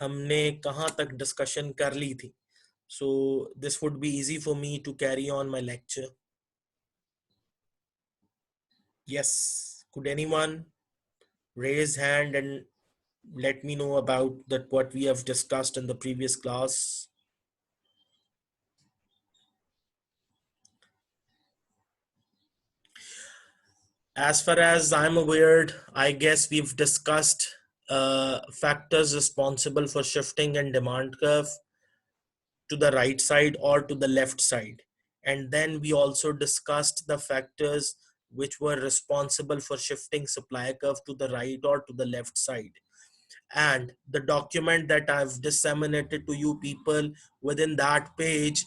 हमने कहाँ तक डिस्कशन कर ली थी? So this would be easy for me to carry on my lecture. Yes, could anyone raise hand and let me know about that what we have discussed in the previous class? As far as I'm aware, I guess we've discussed factors responsible for shifting and demand curve to the right side or to the left side. And then we also discussed the factors which were responsible for shifting supply curve to the right or to the left side. And the document that I've disseminated to you people, within that page,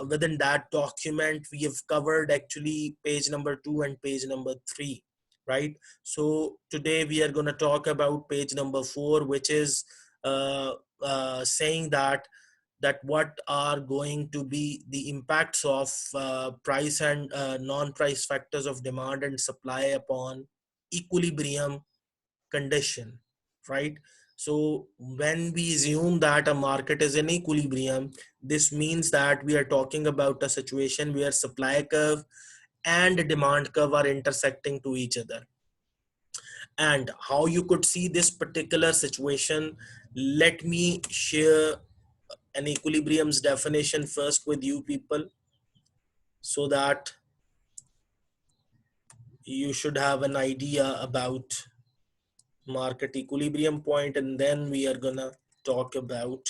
within that document, we have covered actually page number 2 and page number 3, right? So today we are going to talk about page number 4, which is saying that what are going to be the impacts of price and non-price factors of demand and supply upon equilibrium condition, right? So when we assume that a market is in equilibrium, this means that we are talking about a situation where supply curve and demand curve are intersecting to each other. And how you could see this particular situation, let me share an equilibrium's definition first with you people, so that you should have an idea about market equilibrium point, and then we are gonna talk about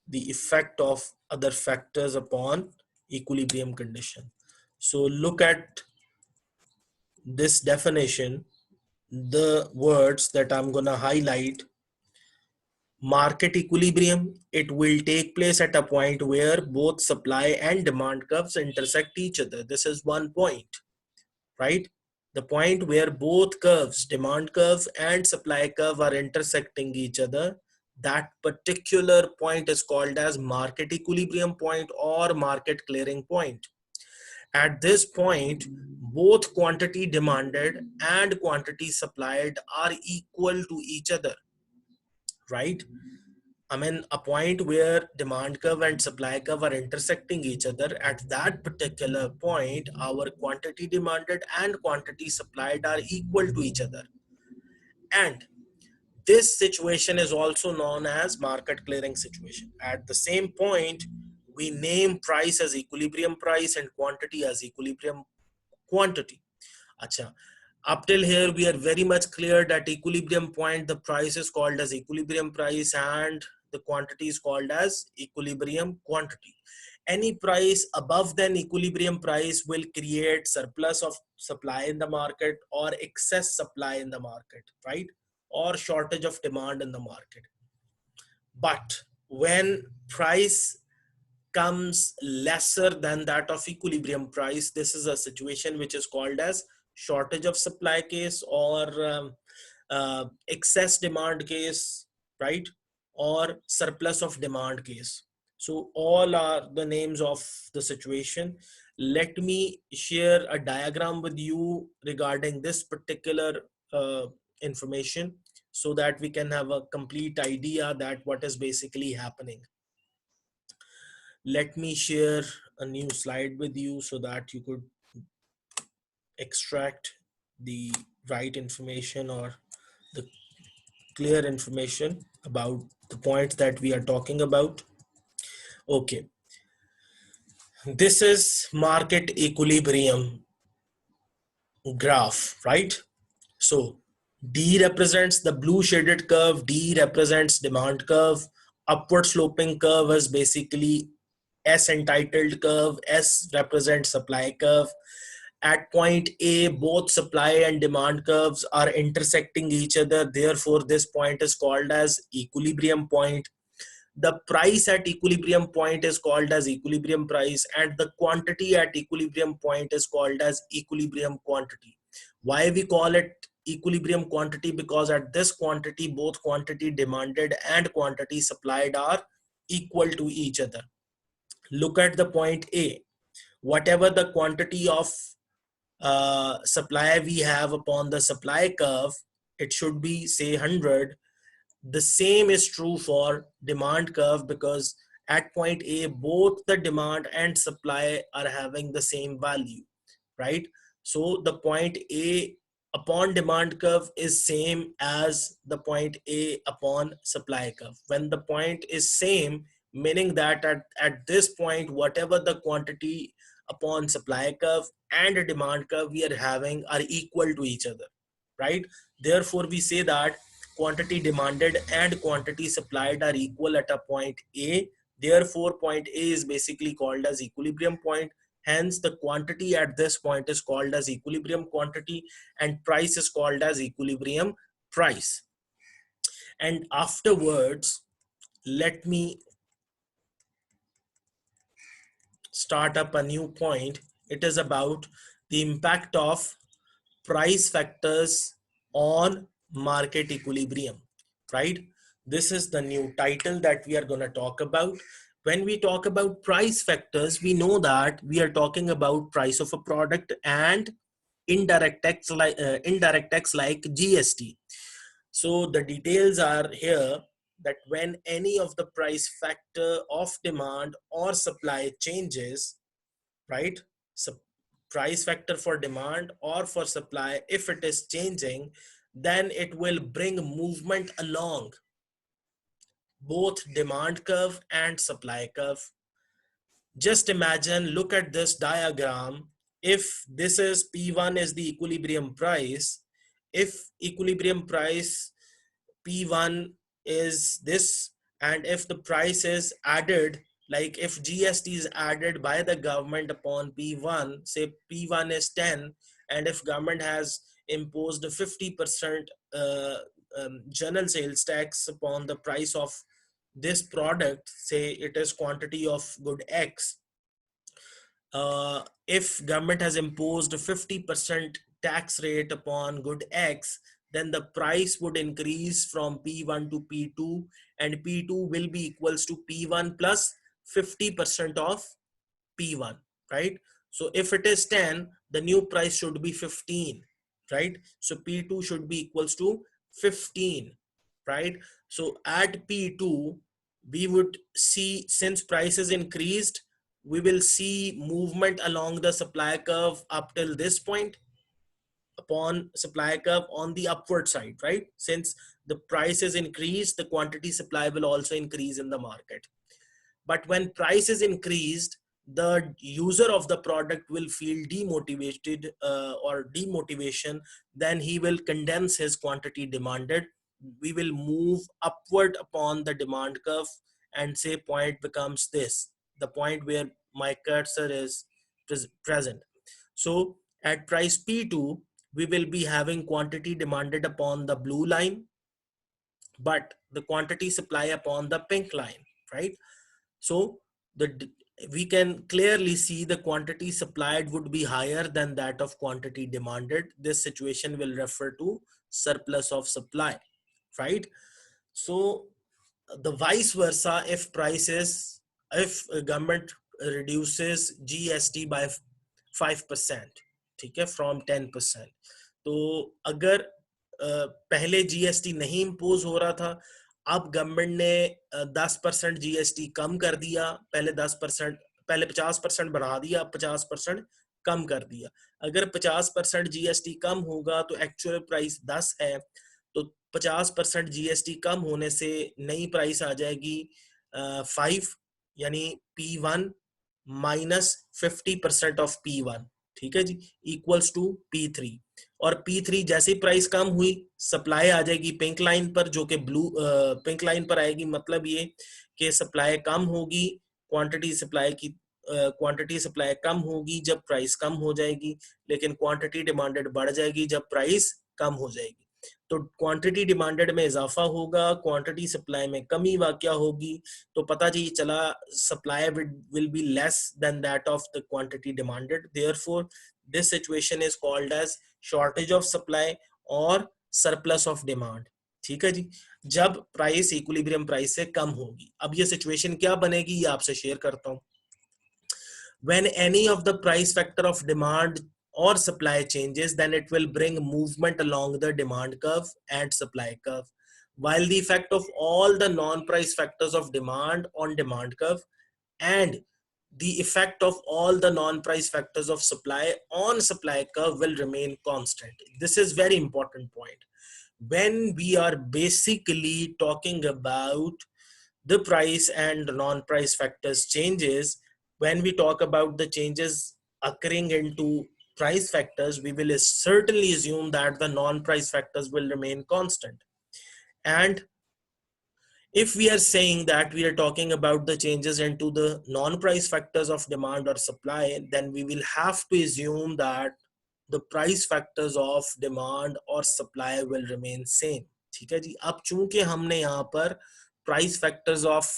the effect of other factors upon equilibrium condition. So look at this definition, the words that I'm gonna highlight. Market equilibrium, it will take place at a point where both supply and demand curves intersect each other. This is one point, right? The point where both curves, demand curve and supply curve, are intersecting each other, that particular point is called as market equilibrium point or market clearing point. At this point, both quantity demanded and quantity supplied are equal to each other, right? I mean, a point where demand curve and supply curve are intersecting each other. At that particular point, our quantity demanded and quantity supplied are equal to each other. And this situation is also known as market clearing situation. At the same point, we name price as equilibrium price and quantity as equilibrium quantity. Acha. Up till here, we are very much clear that equilibrium point, the price is called as equilibrium price and the quantity is called as equilibrium quantity. Any price above than equilibrium price will create surplus of supply in the market or excess supply in the market, right? Or shortage of demand in the market. But when price comes lesser than that of equilibrium price, this is a situation which is called as shortage of supply case or excess demand case, right? Or surplus of demand case. So all are the names of the situation. Let me share a diagram with you regarding this particular information, so that we can have a complete idea that what is basically happening. Let me share a new slide with you so that you could extract the right information or the clear information about the points that we are talking about. Okay, this is market equilibrium graph, right? So D represents the blue shaded curve, D represents demand curve, upward sloping curve is basically S entitled curve, S represents supply curve. At point A, both supply and demand curves are intersecting each other. Therefore, this point is called as equilibrium point. The price at equilibrium point is called as equilibrium price, and the quantity at equilibrium point is called as equilibrium quantity. Why we call it equilibrium quantity? Because at this quantity, both quantity demanded and quantity supplied are equal to each other. Look at the point A. Whatever the quantity of supply we have upon the supply curve, it should be say 100, The same is true for demand curve, because at point A, both the demand and supply are having the same value, right? So the point A upon demand curve is same as the point A upon supply curve. When the point is same, meaning that at this point, whatever the quantity upon supply curve and demand curve we are having are equal to each other, right? Therefore, we say that quantity demanded and quantity supplied are equal at a point A. Therefore, point A is basically called as equilibrium point. Hence, the quantity at this point is called as equilibrium quantity, and price is called as equilibrium price. And afterwards, let me start up a new point. It is about the impact of price factors on market equilibrium, right? This is the new title that we are going to talk about. When we talk about price factors, we know that we are talking about price of a product and indirect tax like GST. So the details are here, that when any of the price factor of demand or supply changes, right? So price factor for demand or for supply, if it is changing, then it will bring movement along both demand curve and supply curve. Just imagine, look at this diagram. If this is P1 is the equilibrium price, if equilibrium price P1 is this, and if the price is added, like if GST is added by the government upon P1, say P1 is 10, and if government has imposed a 50% general sales tax upon the price of this product, say it is quantity of good X, if government has imposed a 50% tax rate upon good X, then the price would increase from P1 to P2, and P2 will be equals to P1 plus 50% of P1, right? So if it is 10, the new price should be 15, right? So P2 should be equals to 15, right? So at P2, we would see, since prices increased, we will see movement along the supply curve up till this point. Upon supply curve on the upward side, right? Since the price is increased, the quantity supply will also increase in the market. But when price is increased, the user of the product will feel demotivated or demotivation. Then he will condense his quantity demanded. We will move upward upon the demand curve, and say point becomes this, the point where my cursor is present. So at price P2, we will be having quantity demanded upon the blue line, but the quantity supply upon the pink line, right? So we can clearly see the quantity supplied would be higher than that of quantity demanded. This situation will refer to surplus of supply, right? So the vice versa, if prices, if government reduces GST by 5%, ठीक है, from 10%, तो अगर पहले GST नहीं impose हो रहा था, अब गवर्नमेंट ने 10% जीएसटी कम कर दिया, पहले 10%, पहले 50% बढ़ा दिया, 50% कम कर दिया. अगर 50% जीएसटी कम होगा तो एक्चुअल प्राइस 10 है, तो 50% जीएसटी कम होने से नई प्राइस आ जाएगी 5, यानी P1 माइनस 50% ऑफ P1, ठीक है जी, इक्वल्स टू P3. और P3 जैसे प्राइस कम हुई, सप्लाई आ जाएगी पिंक लाइन पर, जो कि ब्लू पिंक लाइन पर आएगी. मतलब ये कि सप्लाई कम होगी, क्वांटिटी सप्लाई की क्वांटिटी सप्लाई कम होगी जब प्राइस कम हो जाएगी, लेकिन क्वांटिटी डिमांडेड बढ़ जाएगी जब प्राइस कम हो जाएगी. तो क्वांटिटी डिमांडेड में इजाफा होगा, क्वांटिटी सप्लाई में कमी वाकया होगी. तो पता जी चला supply will be less than that of the quantity demanded. Therefore this situation is called as shortage of supply और सरप्लस ऑफ डिमांड. ठीक है जी, जब प्राइस इक्विलिब्रियम प्राइस से कम होगी. अब ये सिचुएशन क्या बनेगी, ये आपसे शेयर करता हूं. When any of the price factor of demand or supply changes, then it will bring movement along the demand curve and supply curve. while the effect of all the non-price factors of demand on demand curve and the effect of all the non-price factors of supply on supply curve will remain constant. This is very important point. When we are basically talking about the price and non-price factors changes, when we talk about the changes occurring into price factors, we will certainly assume that the non-price factors will remain constant. And if we are saying that we are talking about the changes into the non-price factors of demand or supply, then we will have to assume that the price factors of demand or supply will remain same. ठीक है जी. अब चूंकि हमने यहाँ पर price factors of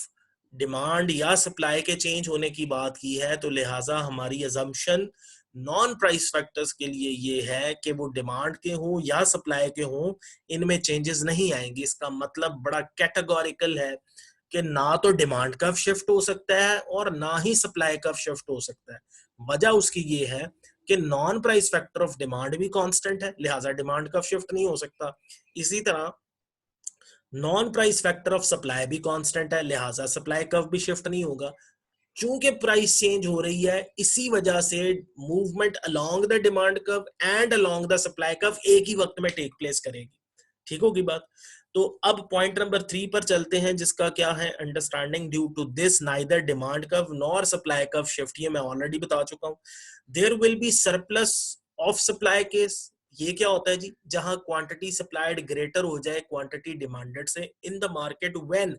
demand या supply के change होने की बात की है, तो लिहाजा हमारी अजम्पशन नॉन प्राइस फैक्टर्स के लिए ये है कि वो डिमांड के हों या सप्लाई के हों, इनमें चेंजेस नहीं आएंगे. इसका मतलब बड़ा कैटेगोरिकल है कि ना तो डिमांड कर्व शिफ्ट हो सकता है और ना ही सप्लाई कर्व शिफ्ट हो सकता है. वजह उसकी ये है कि non price factor of demand भी कांस्टेंट है, लिहाजा डिमांड कर्व शिफ्ट नहीं हो सकता. इसी तरह non price factor of supply भी कांस्टेंट है, लिहाजा सप्लाई कर्व भी शिफ्ट नहीं होगा. चूंकि प्राइस चेंज हो रही है, इसी वजह से movement along the demand curve and along the supply curve एक ही वक्त में टेक प्लेस करेगी. ठीक होगी बात. तो अब पॉइंट नंबर 3 पर चलते हैं, जिसका क्या है, understanding due to this neither demand curve nor supply curve shift. ये मैं ऑलरेडी बता चुका हूं. There will be surplus of supply case. ये क्या होता है जी, जहां क्वांटिटी सप्लाइड ग्रेटर हो जाए क्वांटिटी डिमांडेड से इन the market when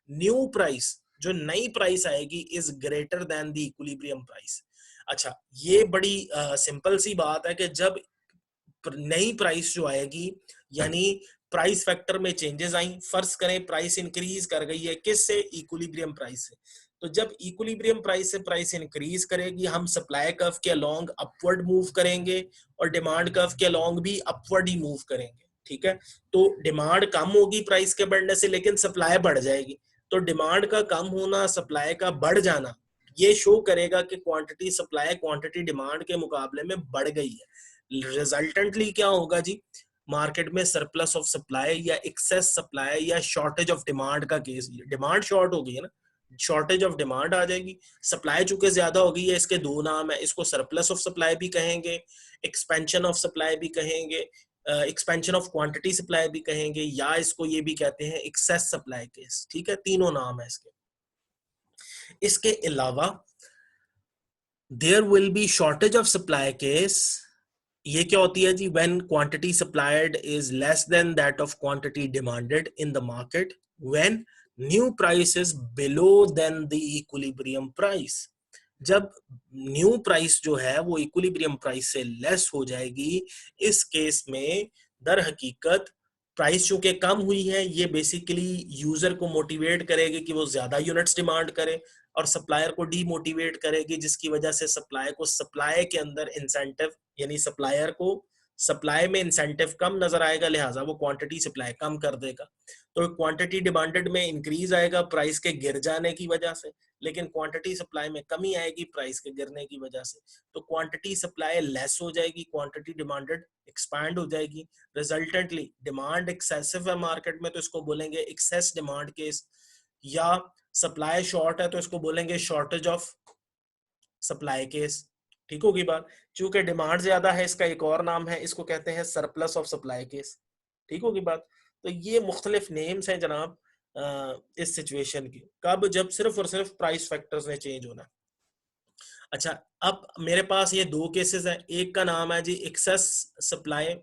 new price, जो नई प्राइस आएगी, is greater than the equilibrium price. अच्छा, ये बड़ी सिंपल सी बात है कि जब नई प्राइस जो आएगी, यानी प्राइस फैक्टर में चेंजेस आई, फर्ज करें प्राइस इंक्रीज कर गई है किससे, इक्विलिब्रियम प्राइस से. तो जब इक्विलिब्रियम प्राइस से प्राइस इंक्रीज करेगी, हम सप्लाई कर्व के अलोंग अपवर्ड मूव करेंगे और डिमांड कर्व के अलोंग भी अपवर्ड ही मूव करेंगे. ठीक है. तो डिमांड कम होगी प्राइस के बढ़ने से, लेकिन सप्लाई बढ़ जाएगी. तो डिमांड का कम होना, सप्लाई का बढ़ जाना, ये शो करेगा कि क्वांटिटी सप्लाई क्वांटिटी डिमांड के मुकाबले में बढ़ गई है. रिजल्टेंटली क्या होगा जी, मार्केट में सरप्लस ऑफ सप्लाई या एक्सेस सप्लाई या शॉर्टेज ऑफ डिमांड का केस. डिमांड शॉर्ट हो गई है ना, शॉर्टेज ऑफ डिमांड आ जाएगी. सप्लाई चूंकि ज्यादा हो गई है, इसके दो नाम है, इसको सरप्लस ऑफ सप्लाई भी कहेंगे, एक्सपेंशन ऑफ सप्लाई भी कहेंगे, एक्सपेंशन ऑफ क्वांटिटी सप्लाई भी कहेंगे, या इसको ये भी कहते हैं एक्सेस सप्लाई केस. ठीक है, तीनों नाम है इसके. इसके अलावा there will be shortage of supply case. ये क्या होती है जी, when quantity supplied is less than that of quantity demanded in the market when new price is below than the equilibrium price. जब न्यू प्राइस जो है वो equilibrium price से लेस हो जाएगी, इस केस में दर हकीकत प्राइस चूंकि कम हुई है, ये बेसिकली यूजर को मोटिवेट करेगी कि वो ज्यादा यूनिट्स डिमांड करे, और सप्लायर को डीमोटिवेट करेगी, जिसकी वजह से सप्लाई को सप्लाई के अंदर इंसेंटिव, यानी सप्लायर को सप्लाई में इंसेंटिव कम नजर आएगा, लिहाजा वो क्वांटिटी सप्लाई कम कर देगा. तो क्वांटिटी डिमांडेड में इंक्रीज आएगा प्राइस के गिर जाने की वजह से, लेकिन क्वांटिटी सप्लाई में कमी आएगी प्राइस के गिरने की वजह से. तो क्वांटिटी सप्लाई लेस हो जाएगी, क्वांटिटी डिमांडेड एक्सपैंड हो जाएगी. रिजल्टेंटली डिमांड एक्सेसिव है मार्केट में, तो इसको बोलेंगे एक्सेस डिमांड केस, या सप्लाई शॉर्ट है तो इसको बोलेंगे शॉर्टेज ऑफ सप्लाई केस. ठीक होगी बात. चूंकि डिमांड ज्यादा है, इसका एक और नाम है, इसको कहते हैं सरप्लस ऑफ सप्लाई केस. ठीक होगी बात. तो ये मुख्तलिफ नेम्स हैं जनाब इस सिचुएशन की, कब, जब सिर्फ और सिर्फ प्राइस फैक्टर्स ने चेंज होना. अच्छा, अब मेरे पास ये दो केसेस हैं. एक का नाम है जी एक्सेस सप्लाई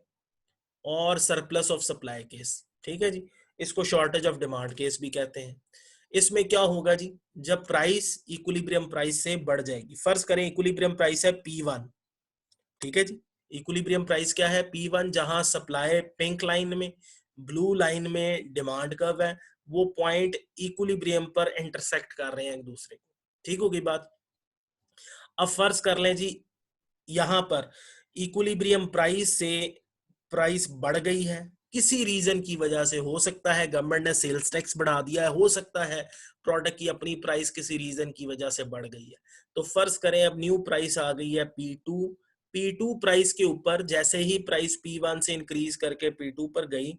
और सरप्लस ऑफ सप्लाई केस. ठीक है जी, इसको शॉर्टेज ऑफ डिमांड केस भी कहते हैं. इसमें क्या होगा जी, जब प्राइस इक्विलिब्रियम प्राइस से बढ़ जाएगी. फर्ज करें इक्विलिब्रियम प्राइस है P1. ठीक है जी, इक्विलिब्रियम प्राइस क्या है, P1, जहां सप्लाई पिंक लाइन में, ब्लू लाइन में डिमांड कर्व है, वो पॉइंट इक्विलिब्रियम पर इंटरसेक्ट कर रहे हैं एक दूसरे को. ठीक होगी बात. अब फर्ज कर लें जी, यहां पर इक्विलिब्रियम प्राइस से प्राइस बढ़ गई है किसी रीजन की वजह से. हो सकता है गवर्नमेंट ने सेल्स टैक्स बढ़ा दिया है, हो सकता है प्रोडक्ट की अपनी प्राइस किसी रीजन की वजह से बढ़ गई है. तो फर्ज करें अब न्यू प्राइस आ गई है P2 प्राइस के ऊपर. जैसे ही प्राइस P1 से इंक्रीज करके P2 पर गई,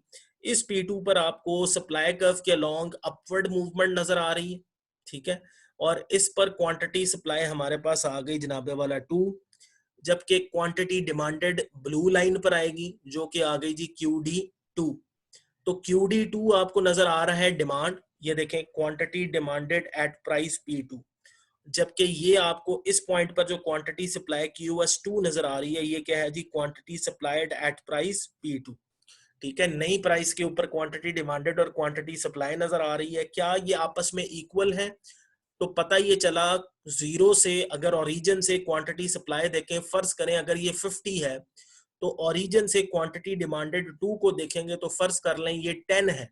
इस P2 पर आपको सप्लाई कर्व के अलोंग अपवर्ड मूवमेंट नजर आ रही है, ठीक है। और इस पर क्वांटिटी सप्लाई हमारे पास आ गई जनाबे वाला 2, जबकि क्वांटिटी डिमांडेड ब्लू लाइन पर आएगी जो कि आ गई जी QD2। तो QD2 आपको नजर आ रहा है डिमांड, ये देखें quantity demanded eight price P2, जबकि ये आपको इस पॉइंट पर जो क्वांटिटी सप्लाई QS2 नजर आ रही है ये क्या है जी, quantity supplied at price P2, ठीक है। नई प्राइस के ऊपर क्वांटिटी डिमांडेड और क्वांटिटी सप्लाई नजर आ रही है, क्या ये आपस में इक्वल है? तो पता ये चला जीरो से, अगर ओरिजिन से क्वांटिटी सप्लाई देखें, फर्ज करें अगर ये 50 है तो ओरिजिन से क्वांटिटी डिमांडेड 2 को देखेंगे तो फर्ज कर लें ये 10 है,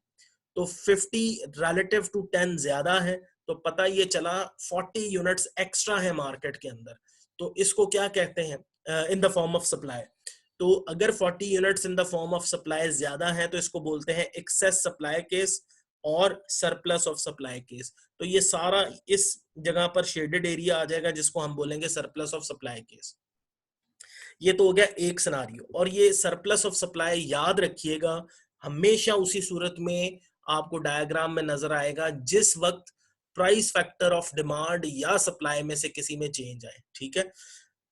तो 50 रिलेटिव टू 10 ज्यादा है, तो पता ये चला 40 यूनिट्स एक्स्ट्रा है मार्केट के अंदर। तो इसको क्या कहते हैं in the form of supply. तो अगर 40 units in the form of supply ज्यादा है तो इसको बोलते हैं एक्सेस सप्लाई केस और सरप्लस ऑफ सप्लाई केस। तो ये सारा इस जगह पर शेडेड एरिया आ जाएगा जिसको हम बोलेंगे सरप्लस ऑफ सप्लाई केस। ये तो हो गया एक सिनारियो। और ये सरप्लस ऑफ सप्लाई याद रखिएगा हमेशा उसी सूरत में आपको डायग्राम में नजर आएगा जिस वक्त प्राइस फैक्टर ऑफ डिमांड या सप्लाई में से किसी में चेंज आए, ठीक है।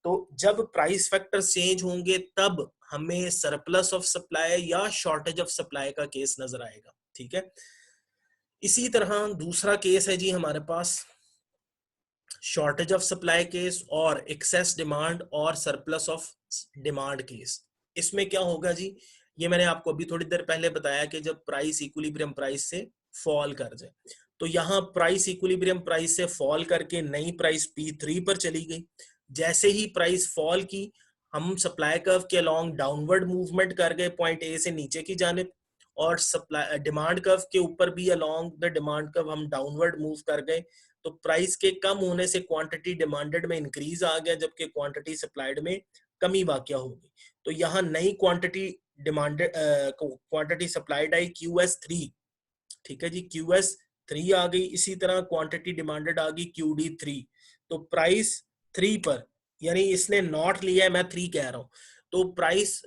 तो जब प्राइस फैक्टर चेंज होंगे तब हमें सरप्लस ऑफ सप्लाई या शॉर्टेज ऑफ सप्लाई का केस नजर आएगा, ठीक है। इसी तरह दूसरा केस है जी हमारे पास शॉर्टेज ऑफ सप्लाई केस और एक्सेस डिमांड और सरप्लस ऑफ डिमांड केस। इसमें क्या होगा जी, ये मैंने आपको अभी थोड़ी देर पहले बताया कि जब प्राइस इक्विलिब्रियम प्राइस से फॉल कर जाए, तो यहाँ प्राइस इक्विलिब्रियम प्राइस से फॉल करके नई प्राइस P3 पर चली गई। जैसे ही प्राइस फॉल की, हम सप्लाई कर्व के अलोंग डाउनवर्ड मूवमेंट कर गए पॉइंट ए से नीचे की जानिब, और सप्लाई डिमांड कर्व के ऊपर भी अलोंग द डिमांड कर्व हम डाउनवर्ड मूव कर गए। तो प्राइस के कम होने से क्वांटिटी डिमांडेड में इंक्रीज आ गया, जबकि क्वांटिटी सप्लाइड में कमी वाकया होगी। तो यहाँ नई क्वांटिटी डिमांडेड क्वांटिटी सप्लाइड आई QS3, ठीक है जी, QS3 आ गई। इसी तरह क्वांटिटी डिमांडेड आ गई QD3। तो प्राइस 3 पर, यानी इसने नॉट लिया है, मैं 3 कह रहा हूं, तो प्राइस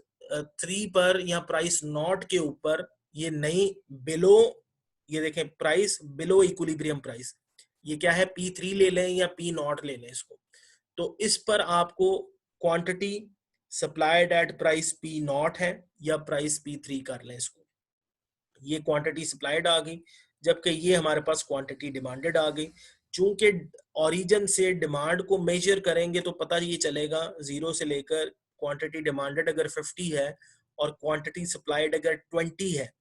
3 पर या प्राइस नॉट के ऊपर ये नई बिलो, ये देखें प्राइस बिलो इक्विलिब्रियम प्राइस, ये क्या है P3 ले लें या P नॉट ले लें इसको। तो इस पर आपको quantity supplied at price P not है या प्राइस P3 कर लें इसको। ये क्वांटिटी सप्लाइड आ गई, जबकि ये हमारे पास क्वांटिटी डिमांडेड आ गई। चूंकि ओरिजिन से डिमांड को मेजर करेंगे तो पता ये चलेगा जीरो से लेकर क्वांटिटी डिमांडेड अगर 50 है और क्वांटिटी सप्लाइड अगर 20 है,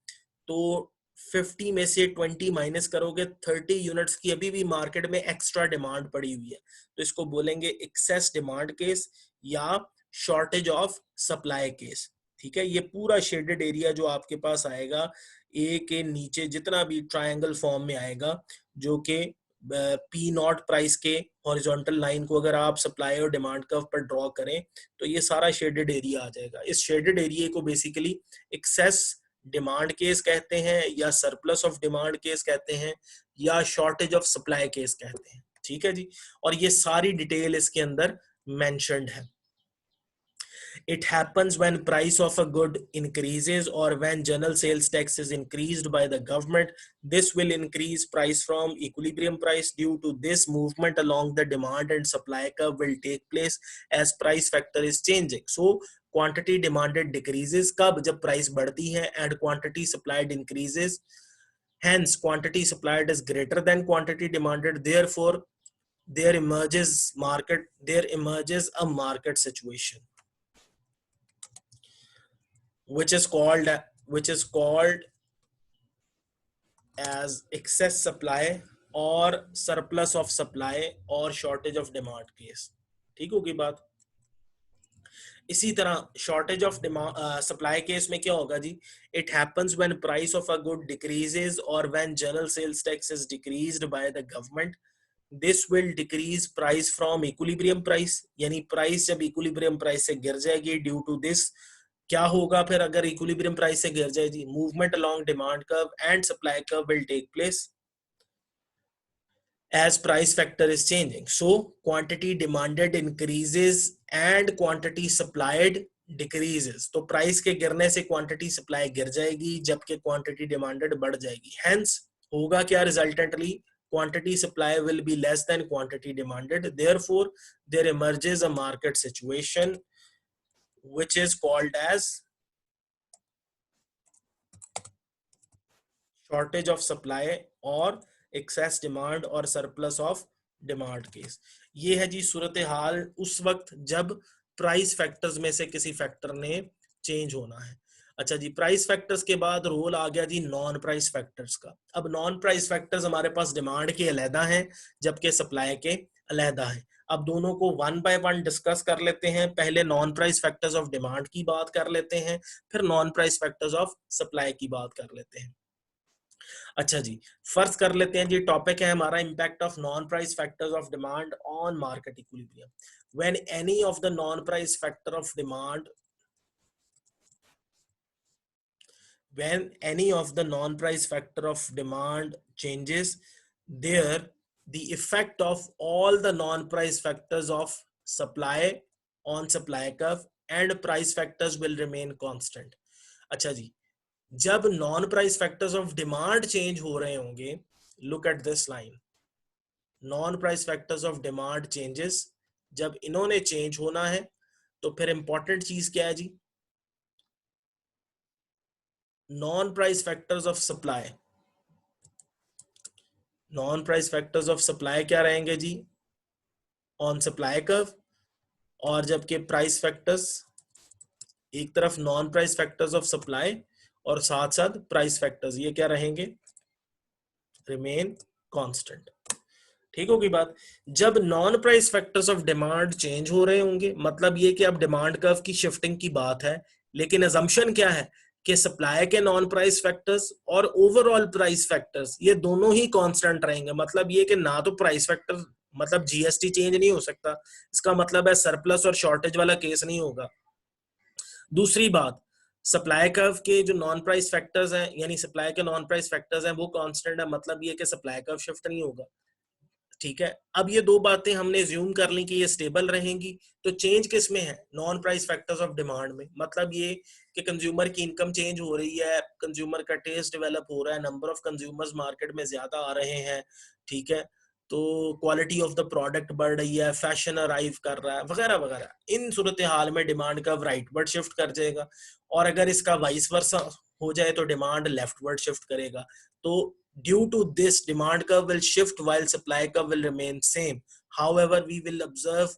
तो 50 में से 20 माइनस करोगे 30 यूनिट्स की अभी भी मार्केट में एक्स्ट्रा डिमांड पड़ी हुई है। तो इसको बोलेंगे एक्सेस डिमांड केस या शॉर्टेज ऑफ सप्लाई केस, ठीक है। ये पूरा शेडेड एरिया जो आपके पास आएगा ए के नीचे जितना भी ट्रायंगल फॉर्म में आएगा, जो कि P नॉट प्राइस के हॉरिजॉन्टल लाइन को अगर आप सप्लाई और डिमांड कर्व पर ड्रॉ करें तो ये सारा शेडेड एरिया आ जाएगा। इस शेडेड एरिया को बेसिकली एक्सेस डिमांड केस कहते हैं या सरप्लस ऑफ डिमांड केस कहते हैं या शॉर्टेज ऑफ सप्लाई केस कहते हैं, ठीक है जी। और ये सारी डिटेल इसके अंदर मेंशन्ड है। It happens when price of a good increases or when general sales tax is increased by the government. This will increase price from equilibrium price. Due to this, movement along the demand and supply curve will take place as price factor is changing. So quantity demanded decreases कब, जब price बढ़ती है, and quantity supplied increases. Hence quantity supplied is greater than quantity demanded. Therefore there emerges a market situation which is called as excess supply और surplus of supply और shortage of demand case। ठीक होगी बात। इसी तरह shortage of supply case में क्या होगा जी, it happens when price of a good decreases or when general sales tax is decreased by the government. This will decrease price from equilibrium price, यानी price जब equilibrium price से गिर जाएगी, due to this क्या होगा फिर अगर equilibrium price से गिर जाए जी, movement along demand curve and supply curve will take place as price factor is changing. So quantity demanded increases and quantity supplied decreases, तो प्राइस के गिरने से क्वांटिटी सप्लाई गिर जाएगी जबकि क्वांटिटी डिमांडेड बढ़ जाएगी। हेंस होगा क्या resultantly, quantity supply will be less than quantity demanded, therefore there emerges a market situation which is called as shortage of supply और excess demand और surplus of demand केस। ये है जी सूरत हाल उस वक्त जब प्राइस फैक्टर्स में से किसी फैक्टर ने चेंज होना है। अच्छा जी, प्राइस फैक्टर्स के बाद रोल आ गया जी नॉन प्राइस फैक्टर्स का। अब नॉन प्राइस फैक्टर्स हमारे पास डिमांड के अलहदा हैं जबकि सप्लाई के अलहदा है। अब दोनों को वन बाय वन डिस्कस कर लेते हैं। पहले non price factors of demand की बात कर लेते हैं, फिर non price factors of supply की बात कर लेते हैं। अच्छा जी, फर्स्ट कर लेते हैं जी, टॉपिक है हमारा impact of non price factors of demand on market equilibrium. When any of the non price factor of demand when any of the non-price factor of demand changes, there the effect of all the non-price factors of supply on supply curve and price factors will remain constant। अच्छा जी, जब non price factors of demand change हो रहे होंगे, look at this line, non price factors of demand changes, जब इन्होंने change होना है तो फिर इंपॉर्टेंट चीज क्या है जी, non price factors of supply, non price factors of supply क्या रहेंगे जी, ऑन सप्लाई कर्व। और जबकि प्राइस फैक्टर्स, एक तरफ non price factors of supply और साथ साथ प्राइस फैक्टर्स, ये क्या रहेंगे, रिमेन कांस्टेंट। ठीक होगी बात। जब non price factors of demand change हो रहे होंगे, मतलब ये कि अब डिमांड कर्व की शिफ्टिंग की बात है, लेकिन अजम्पशन क्या है कि सप्लाई के नॉन प्राइस फैक्टर्स और ओवरऑल प्राइस फैक्टर्स ये दोनों ही कांस्टेंट रहेंगे। मतलब ये कि ना तो प्राइस फैक्टर, मतलब जीएसटी चेंज नहीं हो सकता, इसका मतलब है सरप्लस और शॉर्टेज वाला केस नहीं होगा। दूसरी बात, सप्लाई कर्व के जो नॉन प्राइस फैक्टर्स हैं, यानी सप्लाई के नॉन प्राइस फैक्टर्स हैं, वो कांस्टेंट है, मतलब ये कि सप्लाई कर्व शिफ्ट नहीं होगा। ठीक है, अब ये दो बातें हमने ज्यूम कर ली कि ये स्टेबल रहेंगी, तो चेंज किस में है, non price factors of demand में। मतलब ये कि कंज्यूमर की इनकम चेंज हो रही है, कंज्यूमर का टेस्ट डेवलप हो रहा है, नंबर ऑफ कंज्यूमर्स मार्केट में ज्यादा आ रहे हैं, ठीक है, तो क्वालिटी ऑफ द प्रोडक्ट बढ़ रही है, फैशन अराइव कर रहा है, वगैरह वगैरह। इन सूरत हाल में डिमांड का राइटवर्ड शिफ्ट कर जाएगा, और अगर इसका वाइस वर्सा हो जाए तो डिमांड लेफ्टवर्ड शिफ्ट करेगा। तो due to this demand curve will shift while supply curve will remain same, however we will observe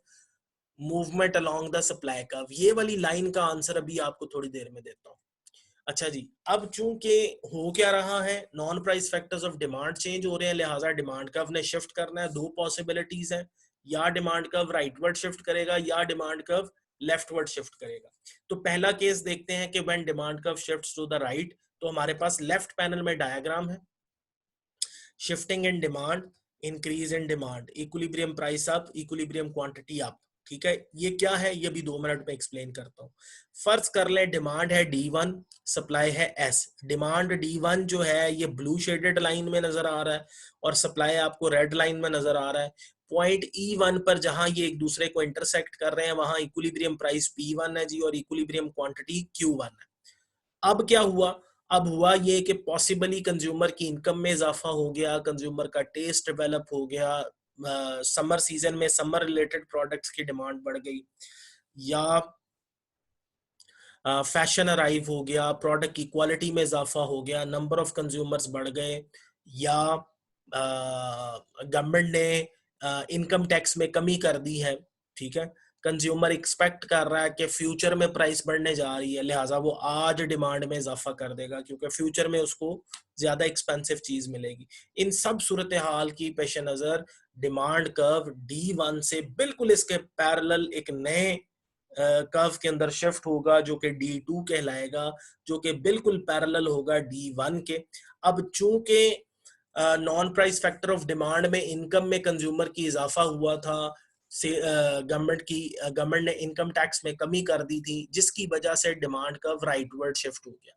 movement along the supply curve। ये वाली लाइन का आंसर अभी आपको थोड़ी देर में देता हूँ। अच्छा जी, अब चूंकि हो क्या रहा है, non price factors of demand change हो रहे हैं, लिहाजा डिमांड कर्व ने शिफ्ट करना है। दो पॉसिबिलिटीज हैं, या डिमांड कर्व राइटवर्ड शिफ्ट करेगा या डिमांड कर्व लेफ्टवर्ड शिफ्ट करेगा। तो पहला केस देखते हैं कि when demand curve shifts to the right, तो हमारे पास लेफ्ट पैनल में डायग्राम है, shifting in demand, increase in demand, equilibrium price up, equilibrium quantity up. ठीक है, ये क्या है ये भी 2 मिनट में एक्सप्लेन करता हूँ। फर्स्ट कर ले, डिमांड है D1, सप्लाई है S। डिमांड D1 जो है ये ब्लू शेडेड लाइन में नजर आ रहा है और सप्लाई आपको रेड लाइन में नजर आ रहा है। पॉइंट E1 पर जहां ये एक दूसरे को इंटरसेक्ट कर रहे हैं वहां इक्विलिब्रियम प्राइस P1 है जी और इक्विलिब्रियम क्वांटिटी Q1 है। अब क्या हुआ, अब हुआ ये कि पॉसिबली कंज्यूमर की इनकम में इजाफा हो गया, कंज्यूमर का टेस्ट डेवलप हो गया, समर सीजन में समर रिलेटेड प्रोडक्ट्स की डिमांड बढ़ गई, या फैशन अराइव हो गया, प्रोडक्ट की क्वालिटी में इजाफा हो गया, नंबर ऑफ कंज्यूमर्स बढ़ गए, या गवर्नमेंट ने इनकम टैक्स में कमी कर दी है। ठीक है, कंज्यूमर एक्सपेक्ट कर रहा है कि फ्यूचर में प्राइस बढ़ने जा रही है, लिहाजा वो आज डिमांड में इजाफा कर देगा क्योंकि फ्यूचर में उसको ज्यादा एक्सपेंसिव चीज मिलेगी। इन सब सूरत हाल की पेश नजर डिमांड कर्व D1 से बिल्कुल इसके पैरेलल एक नए कर्व के अंदर शिफ्ट होगा जो कि D2 कहलाएगा, जो कि बिल्कुल पैरेलल होगा D1 के। अब चूंकि non price factor of demand में इनकम में कंज्यूमर की इजाफा हुआ था, से गवर्नमेंट ने इनकम टैक्स में कमी कर दी थी, जिसकी वजह से डिमांड कर्व राइटवर्ड शिफ्ट हो गया।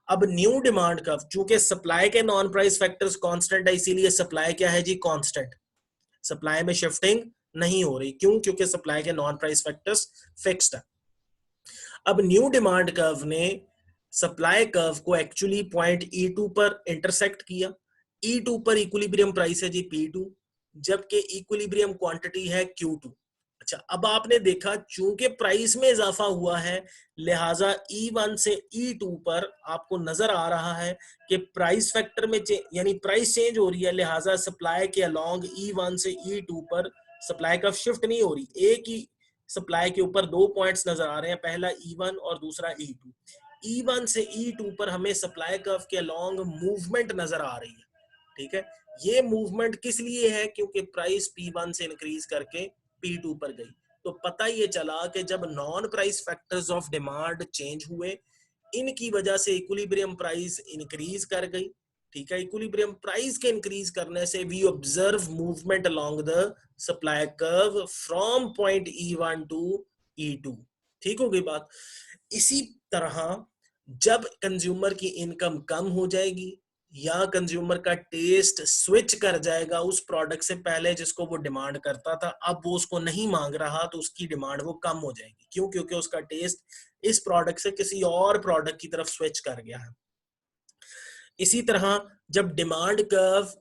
अब न्यू डिमांड कर्व, चूंकि सप्लाई के नॉन प्राइस फैक्टर्स कांस्टेंट है, इसीलिए सप्लाई क्या है जी, कांस्टेंट। सप्लाई में शिफ्टिंग नहीं हो रही, क्यों, क्योंकि सप्लाई के नॉन प्राइस फैक्टर्स फिक्स्ड है। अब न्यू डिमांड कर्व ने सप्लाई कर्व को एक्चुअली पॉइंट E2 पर इंटरसेक्ट किया। E2 पर इक्विलिब्रियम प्राइस है जी P2, जबकि इक्विलिब्रियम क्वांटिटी है Q2। अच्छा, अब आपने देखा चूंकि प्राइस में इजाफा हुआ है, लिहाजा E1 से E2 पर आपको नजर आ रहा है कि प्राइस फैक्टर में यानी प्राइस चेंज हो रही है, लिहाजा सप्लाई के अलोंग E1 से E2 पर सप्लाई का शिफ्ट नहीं हो रही। एक ही सप्लाई के ऊपर दो पॉइंट्स नजर आ रहे हैं, पहला E1 और दूसरा E2। E1 से E2 पर हमें सप्लाई कर्व के अलोंग मूवमेंट नजर आ रही है। ठीक है, ये मूवमेंट किस लिए है? क्योंकि प्राइस P1 से इंक्रीज करके P2 पर गई। तो पता ये चला कि जब non price factors of demand change हुए, इनकी वजह से इक्विलिब्रियम प्राइस इंक्रीज कर गई। ठीक है, इक्विलिब्रियम प्राइस के इंक्रीज करने से we observe movement along the supply curve from point E1 to E2। ठीक हो गई बात। इसी तरह जब कंज्यूमर की इनकम कम हो जाएगी या कंज्यूमर का टेस्ट स्विच कर जाएगा उस प्रोडक्ट से पहले जिसको वो डिमांड करता था, अब वो उसको नहीं मांग रहा, तो उसकी डिमांड वो कम हो जाएगी। क्यों? क्योंकि उसका टेस्ट इस प्रोडक्ट से किसी और प्रोडक्ट की तरफ स्विच कर गया है। इसी तरह जब डिमांड कर्व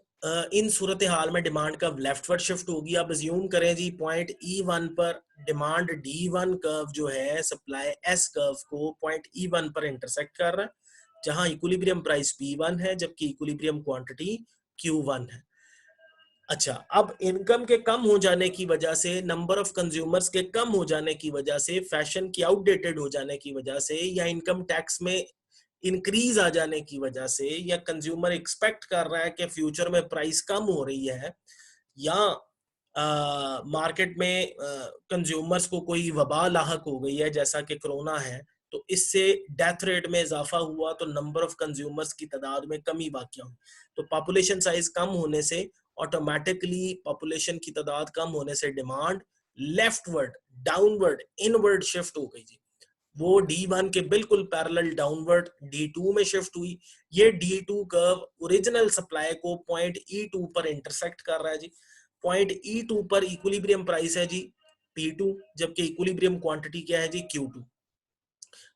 इन सूरत हाल में डिमांड कर्व लेफ्टवर्ड शिफ्ट होगी। अब अज्यूम करें जी पॉइंट E1 पर डिमांड D1 कर्व जो है सप्लाई S कर्व को पॉइंट E1 पर इंटरसेक्ट कर रहा है, जहां इक्विलिब्रियम प्राइस P1 है जबकि इक्विलिब्रियम क्वांटिटी Q1 है। अच्छा, अब इनकम के कम हो जाने की वजह से, नंबर ऑफ कंज्यूमर्स के कम हो जाने की वजह से, फैशन की आउटडेटेड हो जाने की वजह से, या इनकम टैक्स में इंक्रीज आ जाने की वजह से, या कंज्यूमर एक्सपेक्ट कर रहा है कि फ्यूचर में प्राइस कम हो रही है, या मार्केट में कंज्यूमर्स को कोई वबा लाहक हो गई है जैसा कि कोरोना है, तो इससे डेथ रेट में इजाफा हुआ, तो नंबर ऑफ कंज्यूमर्स की तादाद में कमी वाक़या हुई। तो पॉपुलेशन साइज कम होने से ऑटोमेटिकली पॉपुलेशन की तादाद कम होने से demand leftward, downward, inward shift हो गई जी। वो D1 के बिल्कुल पैरेलल डाउनवर्ड D2 में शिफ्ट हुई। ये D2 कर्व ओरिजिनल सप्लाई को पॉइंट E2 पर इंटरसेक्ट कर रहा है जी। पॉइंट E2 पर इक्विलिब्रियम प्राइस है जी P2, जबकि इक्विलिब्रियम क्वांटिटी क्या है जी Q2।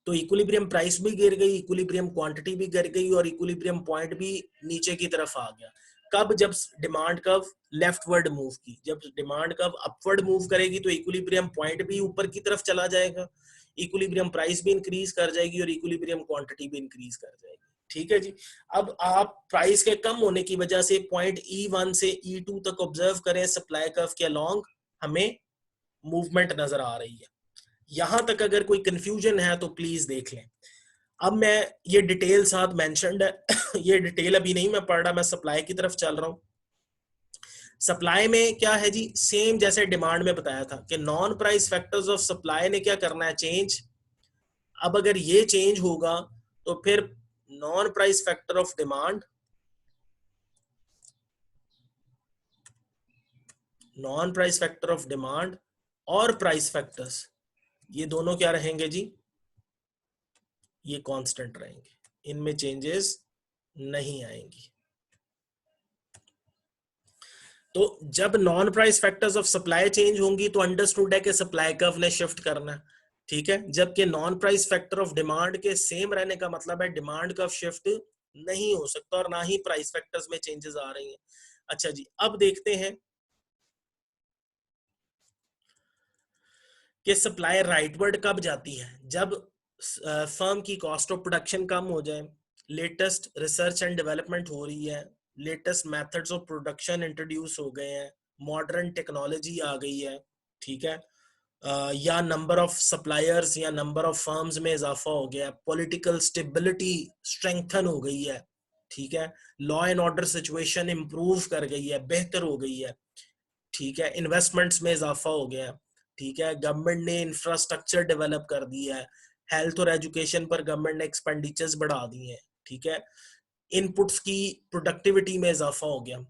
तो इक्विलिब्रियम प्राइस भी गिर गई, इक्विलिब्रियम क्वांटिटी भी गिर गई और इक्विलिब्रियम पॉइंट भी नीचे की तरफ आ गया। कब? जब डिमांड कर्व लेफ्टवर्ड मूव की। जब डिमांड कर्व अपवर्ड मूव करेगी तो इक्विलिब्रियम पॉइंट भी ऊपर की तरफ चला जाएगा, इक्विलिब्रियम प्राइस भी इंक्रीज कर जाएगी और इक्विलिब्रियम क्वांटिटी भी इंक्रीज कर जाएगी। ठीक है जी। अब आप प्राइस के कम होने की वजह से पॉइंट E1 से E2 तक ऑब्जर्व करें, सप्लाई कर्व के अलोंग हमें मूवमेंट नजर आ रही है। यहां तक अगर कोई कंफ्यूजन है तो प्लीज देख लें। अब मैं ये डिटेल साथ मेंशन्ड है ये डिटेल अभी नहीं मैं पढ़ रहा, मैं सप्लाई की तरफ चल रहा हूं। सप्लाई में क्या है जी, सेम जैसे डिमांड में बताया था कि non price factors of supply ने क्या करना है, चेंज। अब अगर ये चेंज होगा तो फिर non price factor of demand, non price factor of demand और प्राइस फैक्टर्स, ये दोनों क्या रहेंगे जी, ये कांस्टेंट रहेंगे, इनमें चेंजेस नहीं आएंगी। तो जब non price factors of supply change होंगी तो अंडरस्टूड है कि सप्लाई कर्व ने शिफ्ट करना है। ठीक है, जबकि non price factor of demand के सेम रहने का मतलब है डिमांड कर्व शिफ्ट नहीं हो सकता और ना ही प्राइस फैक्टर्स में चेंजेस आ रही हैं। अच्छा जी, अब देखते हैं कि सप्लाई राइटवर्ड कब जाती है। जब फर्म की कॉस्ट ऑफ प्रोडक्शन कम हो जाए, लेटेस्ट रिसर्च एंड डेवलपमेंट हो रही है, latest methods of production introduce हो गए हैं, मॉडर्न टेक्नोलॉजी आ गई है। ठीक है, या नंबर ऑफ सप्लायर्स या नंबर ऑफ फर्म्स में इजाफा हो गया, पॉलिटिकल स्टेबिलिटी स्ट्रेंथन हो गई है। ठीक है, law and order situation improve कर गई है, बेहतर हो गई है। ठीक है, इन्वेस्टमेंट्स में इजाफा हो गया। ठीक है, गवर्नमेंट ने इंफ्रास्ट्रक्चर डेवलप कर दिया है, हेल्थ और एजुकेशन पर गवर्नमेंट ने एक्सपेंडिचर्स बढ़ा दिए हैं। ठीक है, इनपुट्स की प्रोडक्टिविटी में इजाफा हो गया।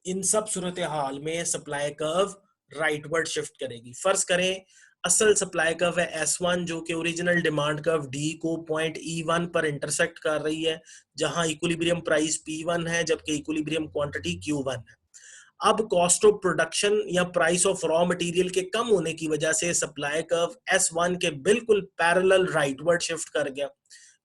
इन सब सूरत हाल में सप्लाई कर्व राइटवर्ड शिफ्ट करेगी। फर्ज करें असल सप्लाई कर्व है S1 जो कि ओरिजिनल डिमांड कर्व D को पॉइंट E1 पर इंटरसेक्ट कर रही है, जहां इक्विलिब्रियम प्राइस P1 है जबकि इक्विलिब्रियम क्वांटिटी Q1 है। अब कॉस्ट ऑफ प्रोडक्शन या प्राइस ऑफ रॉ मटेरियल के कम होने की वजह से सप्लाई कर्व S1 के बिल्कुल पैरेलल राइटवर्ड शिफ्ट कर गया,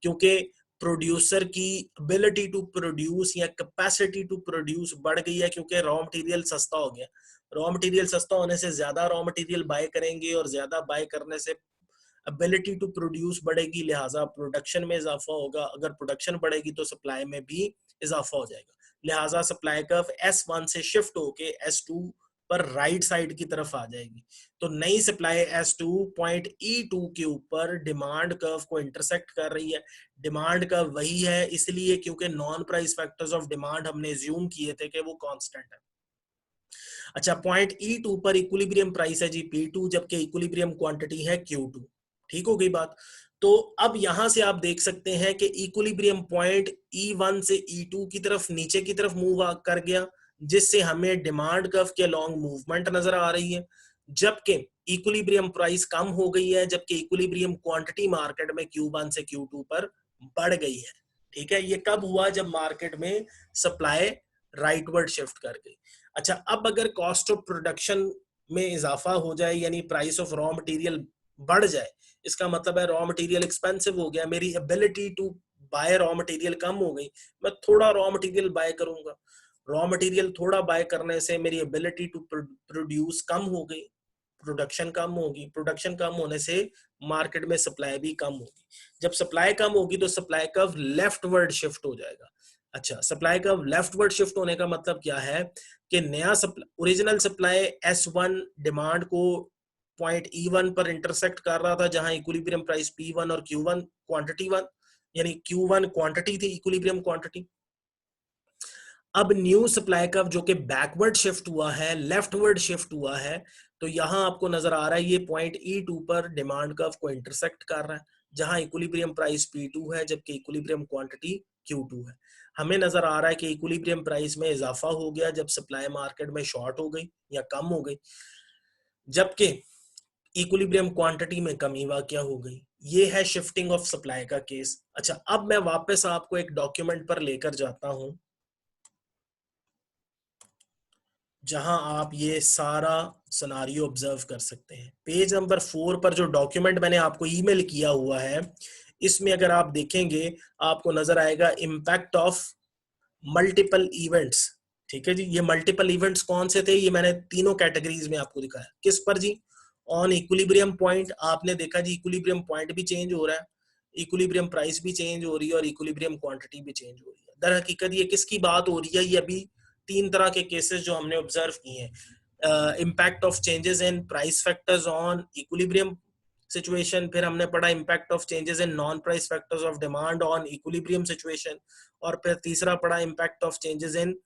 क्योंकि प्रोड्यूसर की एबिलिटी टू प्रोड्यूस या कैपेसिटी टू प्रोड्यूस बढ़ गई है, क्योंकि रॉ मटेरियल सस्ता हो गया। रॉ मटेरियल सस्ता होने से ज्यादा रॉ मटेरियल बाय करेंगे और ज्यादा बाय करने से एबिलिटी टू प्रोड्यूस बढ़ेगी, लिहाजा प्रोडक्शन में इजाफा होगा। अगर प्रोडक्शन बढ़ेगी तो सप्लाई में भी इजाफा हो जाएगा, लिहाजा सप्लाई कर्व S1 से शिफ्ट होके S2 पर राइट साइड की तरफ आ जाएगी। तो नई सप्लाई S2 पॉइंट E2 के ऊपर डिमांड कर्व को इंटरसेक्ट कर रही है। डिमांड कर्व वही है इसलिए क्योंकि non price factors of demand हमने ज्यूम किए थे कि वो कांस्टेंट है। अच्छा, पॉइंट E2 पर इक्विलिब्रियम प्राइस है जी P2, जबकि इक्विलिब्रियम क्वांटिटी है Q2। ठीक हो गई बात। तो अब यहां से आप देख सकते हैं कि इक्विलिब्रियम पॉइंट E1 से E2 की तरफ नीचे की तरफ मूव कर गया, जिससे हमें डिमांड कर्व के लॉन्ग मूवमेंट नजर आ रही है, जबकि इक्विलिब्रियम प्राइस कम हो गई है, जबकि इक्विलिब्रियम क्वांटिटी मार्केट में Q1 से Q2 पर बढ़ गई है। ठीक है, ये कब हुआ? जब मार्केट में सप्लाई राइटवर्ड शिफ्ट कर गई। अच्छा, अब अगर कॉस्ट ऑफ प्रोडक्शन में इजाफा हो जाए, यानी प्राइस ऑफ रॉ मटेरियल बढ़ जाए, इसका मतलब है रॉ मटेरियल एक्सपेंसिव हो गया, मेरी ability to buy raw material कम हो गई, मैं थोड़ा रॉ मटेरियल बाय करूंगा। रॉ मटेरियल थोड़ा बाय करने से मेरी एबिलिटी टू प्रोड्यूस कम हो गई, प्रोडक्शन कम होगी। प्रोडक्शन कम होने से मार्केट में सप्लाई भी कम होगी। जब सप्लाई कम होगी तो सप्लाई कर्व लेफ्टवर्ड शिफ्ट हो जाएगा। अच्छा, सप्लाई कर्व लेफ्टवर्ड शिफ्ट होने का मतलब क्या है कि नया ओरिजिनल सप्लाई S1 डिमांड को पॉइंट E1 पर इंटरसेक्ट कर रहा था, जहां इक्विलिब्रियम प्राइस P1 और Q1 क्वांटिटी 1, यानी Q1 क्वांटिटी थी, इक्विलिब्रियम क्वांटिटी। अब न्यू सप्लाई कर्व जो कि बैकवर्ड शिफ्ट हुआ है, लेफ्टवर्ड शिफ्ट हुआ है, तो यहां आपको नजर आ रहा है ये पॉइंट E2 पर डिमांड कर्व को इंटरसेक्ट कर रहा है, जहां इक्विलिब्रियम प्राइस P2 है, जबकि इक्विलिब्रियम क्वांटिटी Q2 है। हमें नजर आ रहा है कि इक्विलिब्रियम प्राइस में इजाफा हो गया जब सप्लाई मार्केट में शॉर्ट हो गई या कम हो गई, जबकि इक्विलिब्रियम क्वांटिटी में कमी वाकया हो गई। ये है शिफ्टिंग ऑफ सप्लाई का केस। अच्छा, अब मैं वापस आपको एक डॉक्यूमेंट पर लेकर जाता हूं, जहां आप ये सारा सिनारियो ऑब्जर्व कर सकते हैं। पेज नंबर 4 पर जो डॉक्यूमेंट मैंने आपको ईमेल किया हुआ है, इसमें अगर आप देखेंगे आपको नजर आएगा इम्पैक्ट ऑफ मल्टीपल इवेंट्स। ठीक है जी, ये मल्टीपल इवेंट्स कौन से थे? ये मैंने तीनों कैटेगरीज में आपको दिखाया। किस पर जी? On equilibrium point. आपने देखा जी इक्विलिब्रियम पॉइंट भी चेंज हो रहा है, इक्विलिब्रियम प्राइस भी चेंज हो रही है और इक्विलिब्रियम क्वांटिटी भी चेंज हो रही है। दर हकीकत ये किसकी बात हो रही है? ये अभी तीन तरह के केसेस जो हमने ऑब्जर्व किए हैं, impact of changes in price factors on equilibrium situation, फिर हमने पढ़ा impact of changes in non price factors of demand on equilibrium situation, और फिर तीसरा पढ़ा impact of changes in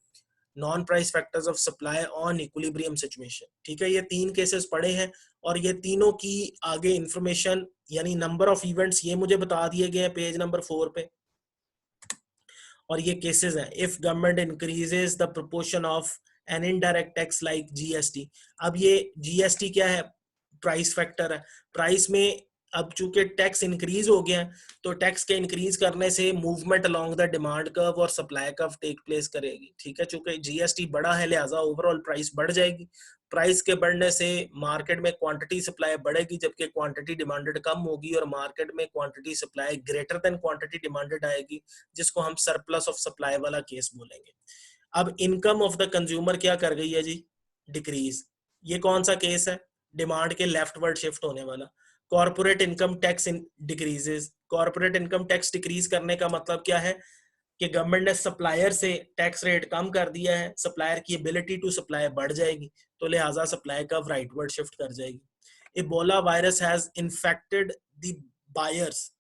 non price factors of supply on equilibrium situation. ठीक है, ये तीन केसेस पढ़े हैं और ये तीनों की आगे इंफॉर्मेशन यानी नंबर ऑफ इवेंट्स ये मुझे बता दिए गए हैं पेज नंबर 4 पे, और ये केसेस हैं। If government increases the proportion of an indirect tax like GST. अब ये जीएसटी क्या है? प्राइस फैक्टर है। प्राइस में अब चूंकि टैक्स इंक्रीज हो गया है, तो टैक्स के इंक्रीज करने से movement along the demand curve और सप्लाई कर्व टेक प्लेस करेगी। ठीक है, चूंकि जीएसटी बढ़ा है लिहाजा ओवरऑल प्राइस बढ़ जाएगी। प्राइस के बढ़ने से मार्केट में क्वांटिटी सप्लाई बढ़ेगी, जबकि क्वांटिटी डिमांडेड कम होगी और मार्केट में quantity supply greater than quantity demanded आएगी, जिसको हम सरप्लस ऑफ सप्लाई वाला केस बोलेंगे। अब इनकम ऑफ द कंज्यूमर क्या कर गई है जी? डिक्रीज। ये कौन सा केस है? डिमांड के लेफ्टवर्ड शिफ्ट होने वाला। Corporate income tax decreases. Corporate income tax decrease करने का मतलब क्या है कि गवर्नमेंट ने सप्लायर से टैक्स रेट कम कर दिया है, सप्लायर की एबिलिटी टू सप्लाई बढ़ जाएगी, तो लिहाजा सप्लाई कर्व राइटवर्ड शिफ्ट कर जाएगी। Ebola virus has infected the buyers.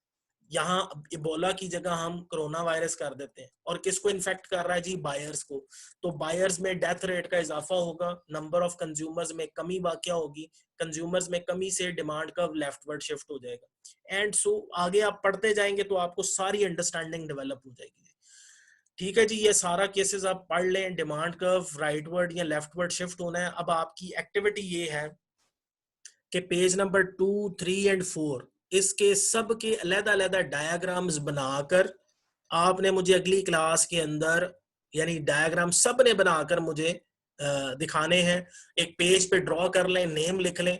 यहाँ इबोला की जगह हम कोरोना वायरस कर देते हैं, और किसको इन्फेक्ट कर रहा है जी? बायर्स को। तो बायर्स में डेथ रेट का इजाफा होगा, नंबर ऑफ कंज्यूमर्स में कमी वाकया होगी, कंज्यूमर्स में कमी से डिमांड का लेफ्टवर्ड शिफ्ट हो जाएगा। एंड सो आगे आप पढ़ते जाएंगे तो आपको सारी अंडरस्टैंडिंग डेवलप हो जाएगी। ठीक है जी, ये सारा केसेस आप पढ़ लें, डिमांड कर्व राइटवर्ड या लेफ्टवर्ड शिफ्ट होना है। अब आपकी एक्टिविटी ये है कि पेज नंबर 2, 3 एंड 4 इसके सब के अलग-अलग डायग्राम्स बनाकर आपने मुझे अगली क्लास के अंदर, यानी डायग्राम सब ने बनाकर मुझे दिखाने हैं, एक पेज पे ड्रॉ कर लें, नेम लिख लें,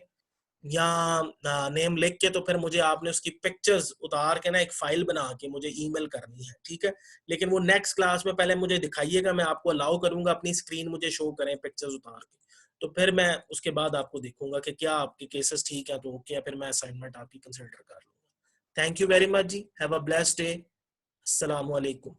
या नेम लिख के तो फिर मुझे आपने उसकी पिक्चर्स उतार के ना एक फाइल बना के मुझे ईमेल करनी है, ठीक है। लेकिन वो नेक्स्ट क्लास में पहले मुझे दिखाइएगा, मैं आपको अलाउ करूंगा अपनी स्क्रीन मुझे शो करें पिक्चर्स उतार के, तो फिर मैं उसके बाद आपको देखूंगा कि क्या आपके केसेस ठीक है तो ओके है, फिर मैं असाइनमेंट आपकी कंसिडर कर लूंगा। थैंक यू वेरी मच जी, हैव अ ब्लेस्ड डे, अस्सलाम वालेकुम।